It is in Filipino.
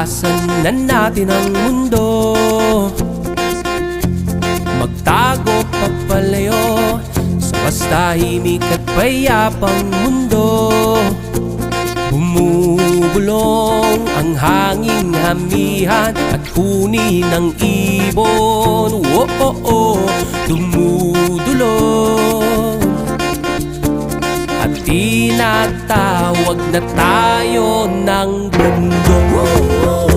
Takasan na natin ang mundo, magtago pagpalayo sa mas tahimik at payapang mundo. Bumubulong ang hanging hamihan at huni ng ibon. Dumudulong at tinatawag na tayo ng mundo.